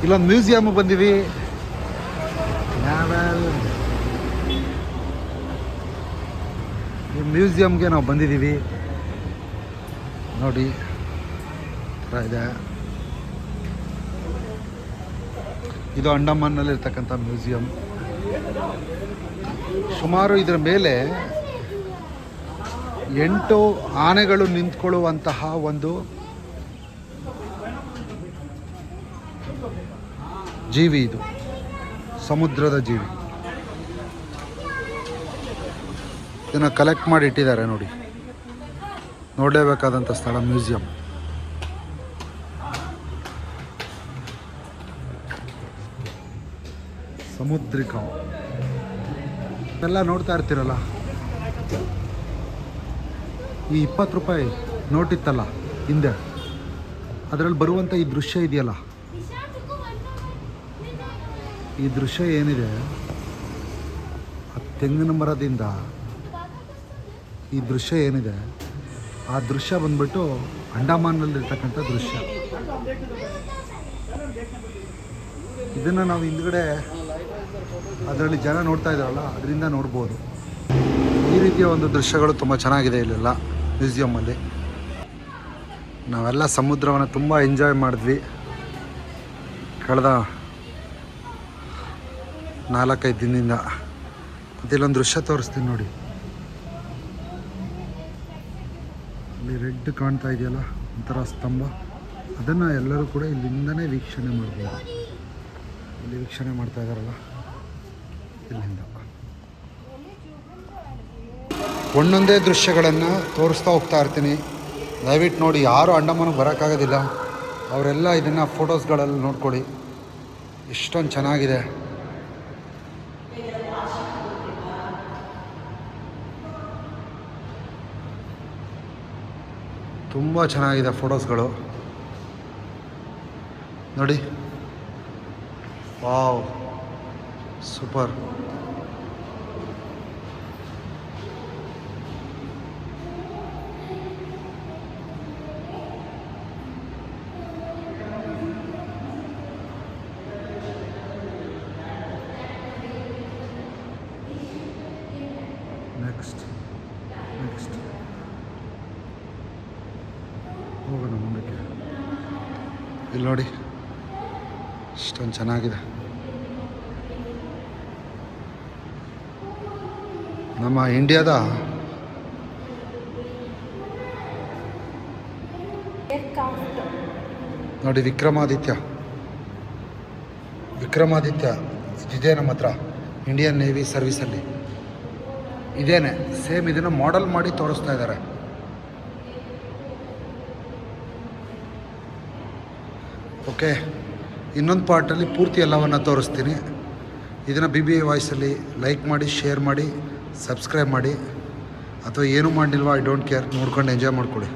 ಇಲ್ಲೊಂದು ಮ್ಯೂಸಿಯಮ್ ಬಂದೀವಿ. ಈ ಮ್ಯೂಸಿಯಮ್ಗೆ ನಾವು ಬಂದಿದ್ದೀವಿ ನೋಡಿ. ಇದೆ ಇದು ಅಂಡಮಾನ್ನಲ್ಲಿರ್ತಕ್ಕಂಥ ಮ್ಯೂಸಿಯಂ. ಸುಮಾರು ಇದರ ಮೇಲೆ 8 ಆನೆಗಳು ನಿಂತ್ಕೊಳ್ಳುವಂತಹ ಒಂದು ಜೀವಿ, ಇದು ಸಮುದ್ರದ ಜೀವಿ. ಇದನ್ನು ಕಲೆಕ್ಟ್ ಮಾಡಿ ಇಟ್ಟಿದ್ದಾರೆ ನೋಡಿ. ನೋಡಲೇಬೇಕಾದಂಥ ಸ್ಥಳ ಮ್ಯೂಸಿಯಂ. ಸಮುದ್ರಿಕ ಎಲ್ಲ ನೋಡ್ತಾ ಇರ್ತೀರಲ್ಲ. ಈ 20 ರೂಪಾಯಿ ನೋಟ್ ಇತ್ತಲ್ಲ ಹಿಂದೆ, ಅದರಲ್ಲಿ ಬರುವಂಥ ಈ ದೃಶ್ಯ ಇದೆಯಲ್ಲ, ಈ ದೃಶ್ಯ ಏನಿದೆ, ಆ ತೆಂಗಿನ ಮರದಿಂದ ಈ ದೃಶ್ಯ ಏನಿದೆ, ಆ ದೃಶ್ಯ ಬಂದ್ಬಿಟ್ಟು ಅಂಡಮಾನ್ನಲ್ಲಿರ್ತಕ್ಕಂಥ ದೃಶ್ಯ. ಇದನ್ನು ನಾವು ಹಿಂದ್ಗಡೆ ಅದರಲ್ಲಿ ಜನ ನೋಡ್ತಾ ಇದ್ದಾರಲ್ಲ, ಅದರಿಂದ ನೋಡ್ಬೋದು. ಈ ರೀತಿಯ ಒಂದು ದೃಶ್ಯಗಳು ತುಂಬ ಚೆನ್ನಾಗಿದೆ ಇಲ್ಲೆಲ್ಲ ಮ್ಯೂಸಿಯಮ್ಮಲ್ಲಿ. ನಾವೆಲ್ಲ ಸಮುದ್ರವನ್ನು ತುಂಬ ಎಂಜಾಯ್ ಮಾಡಿದ್ವಿ ಕಳೆದ 4-5 ದಿನದಿಂದ. ಮತ್ತು ಇಲ್ಲೊಂದು ದೃಶ್ಯ ತೋರಿಸ್ತೀನಿ ನೋಡಿ. ಇಲ್ಲಿ ರೆಡ್ ಕಾಣ್ತಾ ಇದೆಯಲ್ಲ, ಒಂಥರ ಸ್ತಂಭ, ಅದನ್ನು ಎಲ್ಲರೂ ಕೂಡ ಇಲ್ಲಿಂದನೇ ವೀಕ್ಷಣೆ ಮಾಡ್ಬೋದು. ಇಲ್ಲಿ ವೀಕ್ಷಣೆ ಮಾಡ್ತಾ ಇದ್ದಾರಲ್ಲ, ಇಲ್ಲಿಂದ ಒಂದೊಂದೇ ದೃಶ್ಯಗಳನ್ನು ತೋರಿಸ್ತಾ ಹೋಗ್ತಾ ಇರ್ತೀನಿ. ದಯವಿಟ್ಟು ನೋಡಿ. ಯಾರು ಅಂಡಮಾನಿಗೆ ಬರೋಕ್ಕಾಗೋದಿಲ್ಲ ಅವರೆಲ್ಲ ಇದನ್ನು ಫೋಟೋಸ್ಗಳಲ್ಲಿ ನೋಡ್ಕೊಳ್ಳಿ. ಇಷ್ಟೊಂದು ಚೆನ್ನಾಗಿದೆ. ತುಂಬ ಚೆನ್ನಾಗಿದೆ ಫೋಟೋಸ್ಗಳು ನೋಡಿ. Wow, super. ನೆಕ್ಸ್ಟ್ ಹೋಗೋಣ ಮುಂದಕ್ಕೆ. ಇಲ್ಲಿ ನೋಡಿ, ಇಷ್ಟೊಂದು ಚೆನ್ನಾಗಿದೆ. ನಮ್ಮ ಇಂಡಿಯಾದ ನೋಡಿ ವಿಕ್ರಮಾದಿತ್ಯ ಇದೇ ನಮ್ಮ ಹತ್ರ ಇಂಡಿಯನ್ ನೇವಿ ಸರ್ವಿಸಲ್ಲಿ ಇದೇನೆ ಸೇಮ್. ಇದನ್ನು ಮಾಡೆಲ್ ಮಾಡಿ ತೋರಿಸ್ತಾ ಇದ್ದಾರೆ. ಓಕೆ, ಇನ್ನೊಂದು ಪಾರ್ಟಲ್ಲಿ ಪೂರ್ತಿ ಎಲ್ಲವನ್ನು ತೋರಿಸ್ತೀನಿ. ಇದನ್ನು BBA ವಾಯ್ಸಲ್ಲಿ ಲೈಕ್ ಮಾಡಿ, ಶೇರ್ ಮಾಡಿ, ಸಬ್ಸ್ಕ್ರೈಬ್ ಮಾಡಿ, ಅಥವಾ ಏನೂ ಮಾಡಿಲ್ವಾ ಐ ಡೋಂಟ್ ಕೇರ್, ನೋಡ್ಕೊಂಡು ಎಂಜಾಯ್ ಮಾಡ್ಕೊಳ್ಳಿ.